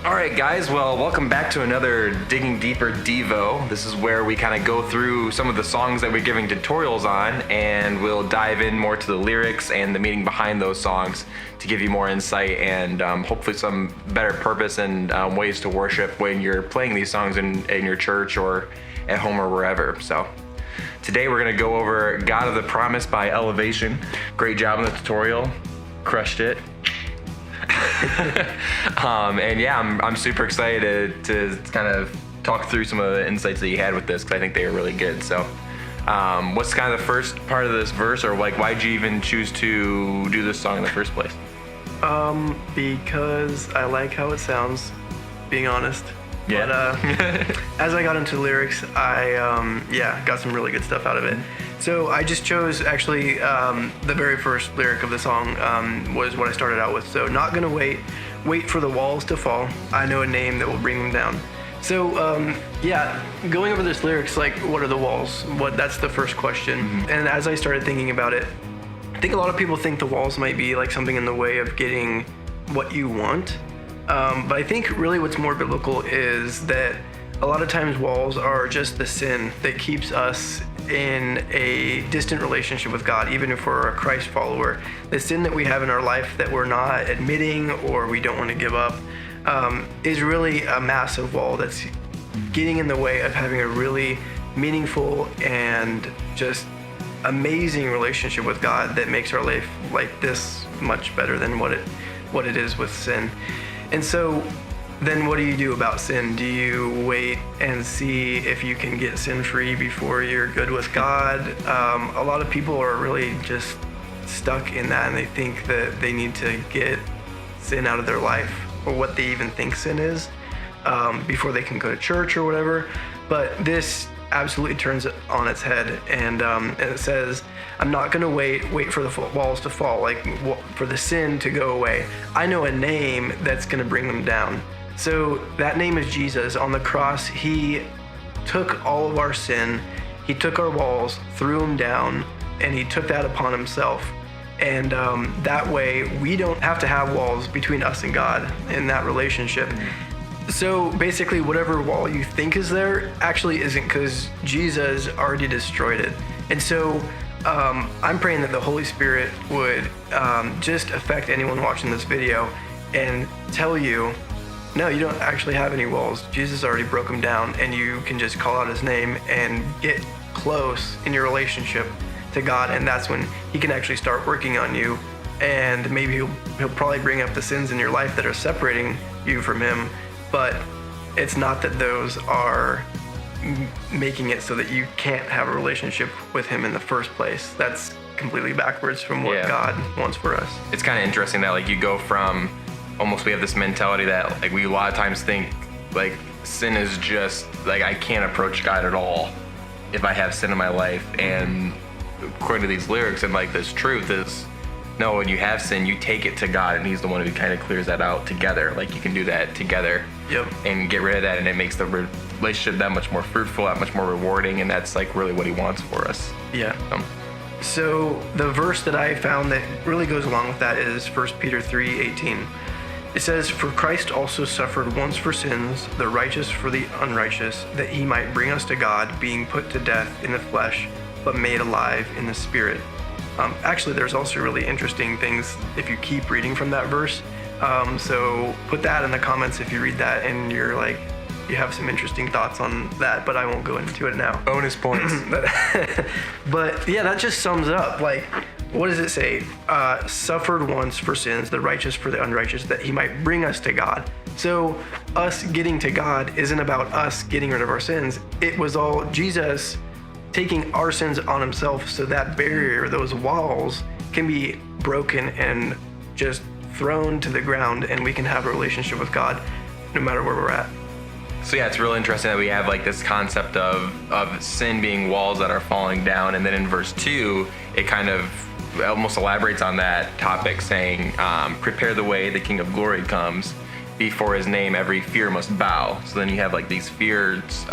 All right, guys. Well, welcome back to another Digging Deeper Devo. This is where we kind of go through some of the songs that we're giving tutorials on, and we'll dive in more to the lyrics and the meaning behind those songs to give you more insight and hopefully some better purpose and ways to worship when you're playing these songs in your church or at home or wherever. So today we're going to go over God of the Promise by Elevation. Great job in the tutorial. Crushed it. And yeah, I'm super excited to kind of talk through some of the insights that you had with this because I think they were really good. So what's kind of the first part of this verse, or like why'd you even choose to do this song in the first place? Because I like how it sounds, being honest. Yeah. But as I got into the lyrics, I got some really good stuff out of it. So I just chose, actually, the very first lyric of the song was what I started out with. So, not gonna wait for the walls to fall. I know a name that will bring them down. So, going over this lyrics, like, what are the walls? That's the first question. Mm-hmm. And as I started thinking about it, I think a lot of people think the walls might be like something in the way of getting what you want. But I think really what's more biblical is that a lot of times walls are just the sin that keeps us in a distant relationship with God, even if we're a Christ follower. The sin that we have in our life that we're not admitting or we don't want to give up is really a massive wall that's getting in the way of having a really meaningful and just amazing relationship with God that makes our life like this much better than what it is with sin. And so then what do you do about sin? Do you wait and see if you can get sin free before you're good with God? A lot of people are really just stuck in that, and they think that they need to get sin out of their life, or what they even think sin is, before they can go to church or whatever. But this absolutely turns it on its head, and it says, I'm not gonna wait for the walls to fall, like for the sin to go away. I know a name that's gonna bring them down. So that name is Jesus. On the cross, he took all of our sin, he took our walls, threw them down, and he took that upon himself. And that way, we don't have to have walls between us and God in that relationship. So basically, whatever wall you think is there actually isn't, because Jesus already destroyed it. And so I'm praying that the Holy Spirit would just affect anyone watching this video and tell you, no, you don't actually have any walls. Jesus already broke them down, and you can just call out his name and get close in your relationship to God, and that's when he can actually start working on you. And maybe he'll probably bring up the sins in your life that are separating you from him, but it's not that those are making it so that you can't have a relationship with him in the first place. That's completely backwards from what God wants for us. It's kind of interesting that like you go from almost, we have this mentality that like we a lot of times think like sin is just like I can't approach God at all if I have sin in my life. And according to these lyrics and like this truth is, no, when you have sin, you take it to God, and he's the one who kind of clears that out together. Like you can do that together. Yep. And get rid of that, and it makes the relationship that much more fruitful, that much more rewarding, and that's like really what he wants for us. Yeah. So the verse that I found that really goes along with that is 1 Peter 3:18. It says, for Christ also suffered once for sins, the righteous for the unrighteous, that he might bring us to God, being put to death in the flesh, but made alive in the spirit. Actually, there's also really interesting things if you keep reading from that verse. So put that in the comments if you read that and you're like, you have some interesting thoughts on that, but I won't go into it now. Bonus points. But yeah, that just sums up, like, what does it say? Suffered once for sins, the righteous for the unrighteous, that he might bring us to God. So us getting to God isn't about us getting rid of our sins. It was all Jesus taking our sins on himself, so that barrier, those walls, can be broken and just thrown to the ground, and we can have a relationship with God no matter where we're at. So yeah, it's really interesting that we have like this concept of sin being walls that are falling down, and then in verse 2, it kind of almost elaborates on that topic, saying, prepare the way, the King of Glory comes. Before his name, every fear must bow. So then you have like these fears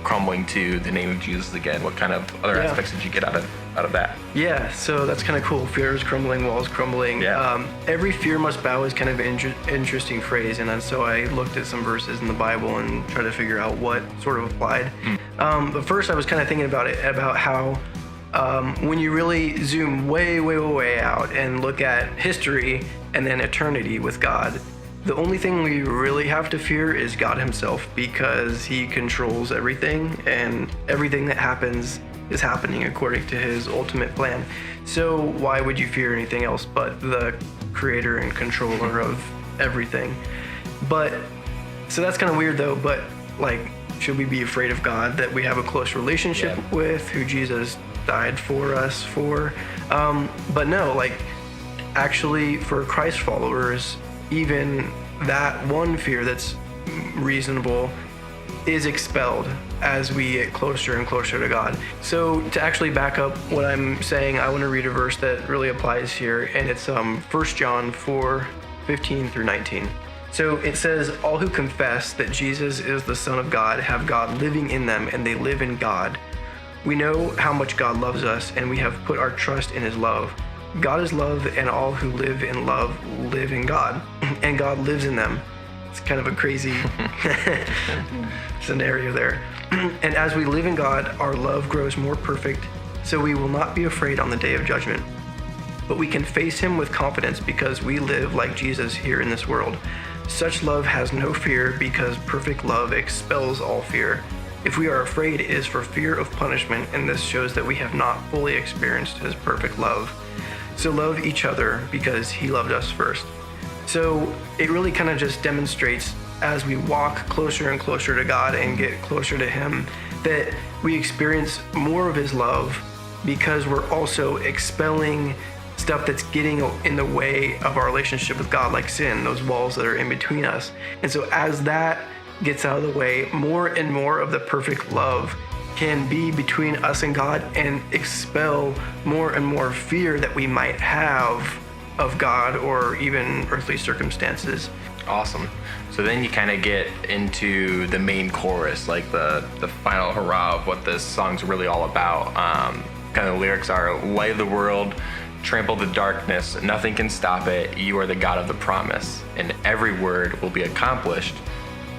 crumbling to the name of Jesus again. What kind of other aspects did you get out of it? out of that. Yeah, so that's kind of cool. Fear is crumbling, walls crumbling. Yeah. Every fear must bow is kind of an interesting phrase, and then so I looked at some verses in the Bible and tried to figure out what sort of applied. But first, I was kind of thinking about how when you really zoom way out and look at history and then eternity with God, the only thing we really have to fear is God himself, because he controls everything, and everything that happens is happening according to his ultimate plan. So why would you fear anything else but the creator and controller of everything? But so that's kind of weird though, but like, should we be afraid of God that we have a close relationship with, who Jesus died for us for? But no, like, actually for Christ followers, even that one fear that's reasonable is expelled as we get closer and closer to God. So to actually back up what I'm saying, I want to read a verse that really applies here, and it's 1 John 4:15 through 19. So it says, "All who confess that Jesus is the Son of God have God living in them, and they live in God. We know how much God loves us, and we have put our trust in his love. God is love, and all who live in love live in God, and God lives in them." It's kind of a crazy scenario there. "And as we live in God, our love grows more perfect, so we will not be afraid on the day of judgment. But we can face him with confidence because we live like Jesus here in this world. Such love has no fear, because perfect love expels all fear. If we are afraid, it is for fear of punishment, and this shows that we have not fully experienced his perfect love. So love each other because he loved us first." So it really kind of just demonstrates, as we walk closer and closer to God and get closer to him, that we experience more of his love, because we're also expelling stuff that's getting in the way of our relationship with God, like sin, those walls that are in between us. And so as that gets out of the way, more and more of the perfect love can be between us and God, and expel more and more fear that we might have of God or even earthly circumstances. Awesome. So then you kind of get into the main chorus, like the final hurrah of what this song's really all about. Kind of the lyrics are, "Light of the world, trample the darkness, nothing can stop it, you are the God of the promise, and every word will be accomplished,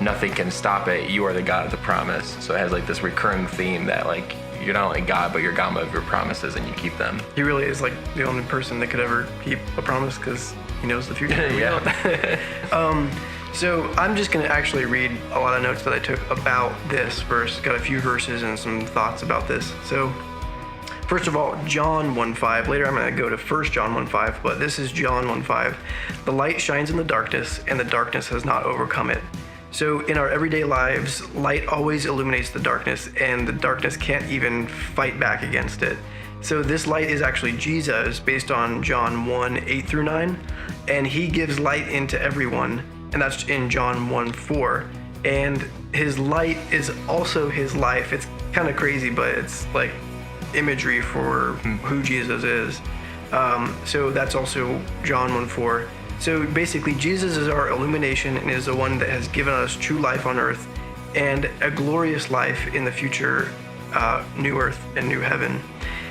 nothing can stop it, you are the God of the promise." So it has like this recurring theme that like, you're not only God, but you're God of your promises, and you keep them. He really is like the only person that could ever keep a promise, because he knows the future. Yeah. So I'm just going to actually read a lot of notes that I took about this verse. Got a few verses and some thoughts about this. So first of all, John 1:5. Later I'm going to go to 1 John 1:5, but this is John 1:5. "The light shines in the darkness, and the darkness has not overcome it." So in our everyday lives, light always illuminates the darkness, and the darkness can't even fight back against it. So this light is actually Jesus, based on John 1:8 through 9, and he gives light into everyone, and that's in John 1:4. And his light is also his life. It's kind of crazy, but it's like imagery for who Jesus is. So that's also John 1:4. So basically, Jesus is our illumination and is the one that has given us true life on earth and a glorious life in the future, new earth and new heaven.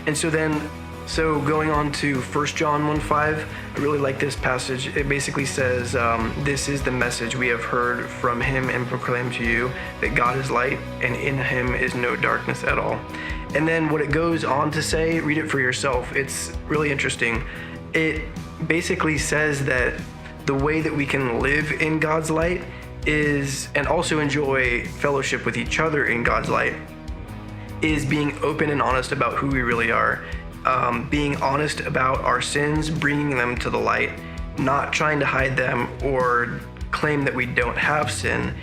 And so going on to 1 John 1:5, I really like this passage. It basically says, "This is the message we have heard from him and proclaimed to you, that God is light, and in him is no darkness at all." And then what it goes on to say, read it for yourself. It's really interesting. It basically says that the way that we can live in God's light is, and also enjoy fellowship with each other in God's light, is being open and honest about who we really are. Being honest about our sins, bringing them to the light, not trying to hide them or claim that we don't have sin,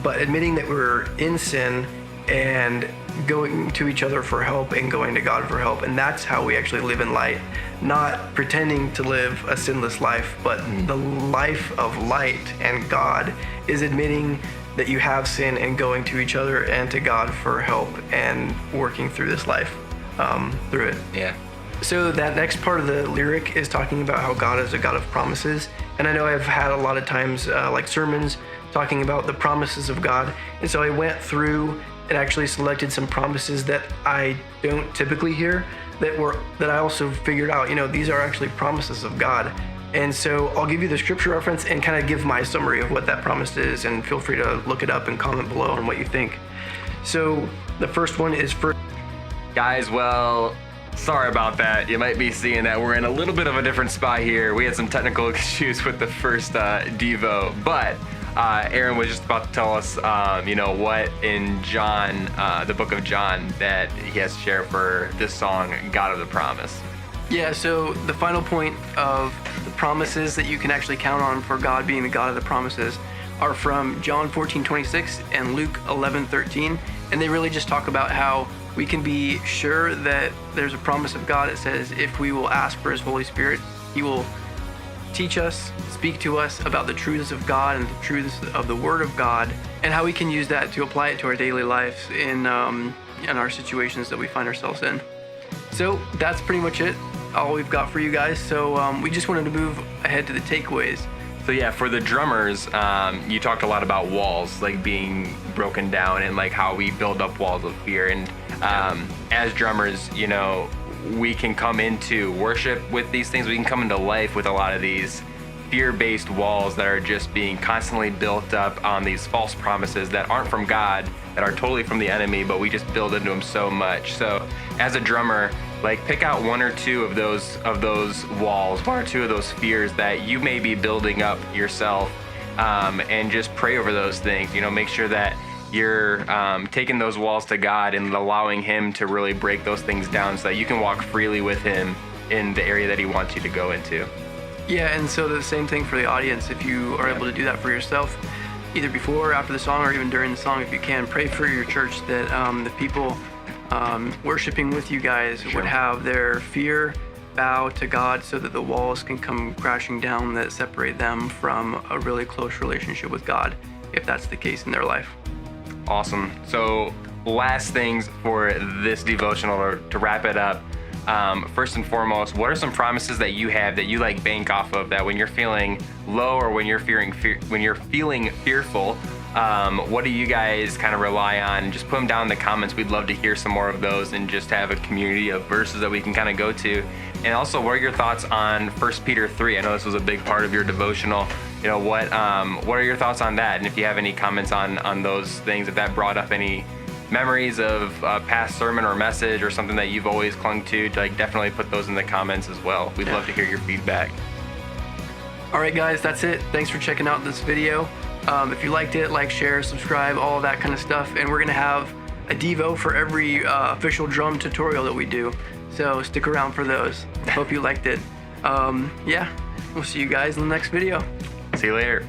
but admitting that we're in sin and going to each other for help and going to God for help. And that's how we actually live in light, not pretending to live a sinless life, but the life of light and God is admitting that you have sin and going to each other and to God for help and working through this life, through it. Yeah. So that next part of the lyric is talking about how God is a God of promises. And I know I've had a lot of times like sermons talking about the promises of God. And so I went through and actually selected some promises that I don't typically hear. that I also figured out, these are actually promises of God. And so I'll give you the scripture reference and kind of give my summary of what that promise is, and feel free to look it up and comment below on what you think. So the first one is for Guys, well, sorry about that. You might be seeing that we're in a little bit of a different spot here. We had some technical issues with the first Devo, but Aaron was just about to tell us, what in John, the book of John, that he has to share for this song, God of the Promise. Yeah, so the final point of the promises that you can actually count on for God being the God of the promises are from John 14:26 and Luke 11:13, and they really just talk about how we can be sure that there's a promise of God that says if we will ask for His Holy Spirit, He will teach us, speak to us about the truths of God and the truths of the Word of God, and how we can use that to apply it to our daily lives in our situations that we find ourselves in. So that's pretty much it, all we've got for you guys. So we just wanted to move ahead to the takeaways. So yeah, for the drummers, you talked a lot about walls, like being broken down, and like how we build up walls of fear. And as drummers, we can come into worship with these things. We can come into life with a lot of these fear-based walls that are just being constantly built up on these false promises that aren't from God, that are totally from the enemy, but we just build into them so much. So as a drummer, pick out one or two of those walls, one or two of those fears that you may be building up yourself, and just pray over those things. Make sure that you're taking those walls to God and allowing Him to really break those things down so that you can walk freely with Him in the area that He wants you to go into. Yeah, and so the same thing for the audience. If you are able to do that for yourself, either before or after the song, or even during the song, if you can, pray for your church that the people worshiping with you guys would have their fear bow to God, so that the walls can come crashing down that separate them from a really close relationship with God, if that's the case in their life. Awesome. So last things for this devotional, or to wrap it up, first and foremost, what are some promises that you have that you bank off of, that when you're feeling low or when you're feeling fearful, what do you guys kind of rely on? Just put them down in the comments. We'd love to hear some more of those and just have a community of verses that we can kind of go to. And also, what are your thoughts on 1 Peter 3? I know this was a big part of your devotional. What are your thoughts on that? And if you have any comments on those things, if that brought up any memories of a past sermon or message or something that you've always clung to, definitely put those in the comments as well. We'd love to hear your feedback. All right, guys, that's it. Thanks for checking out this video. If you liked it, share, subscribe, all of that kind of stuff. And we're going to have a Devo for every official drum tutorial that we do. So stick around for those. Hope you liked it. We'll see you guys in the next video. See you later.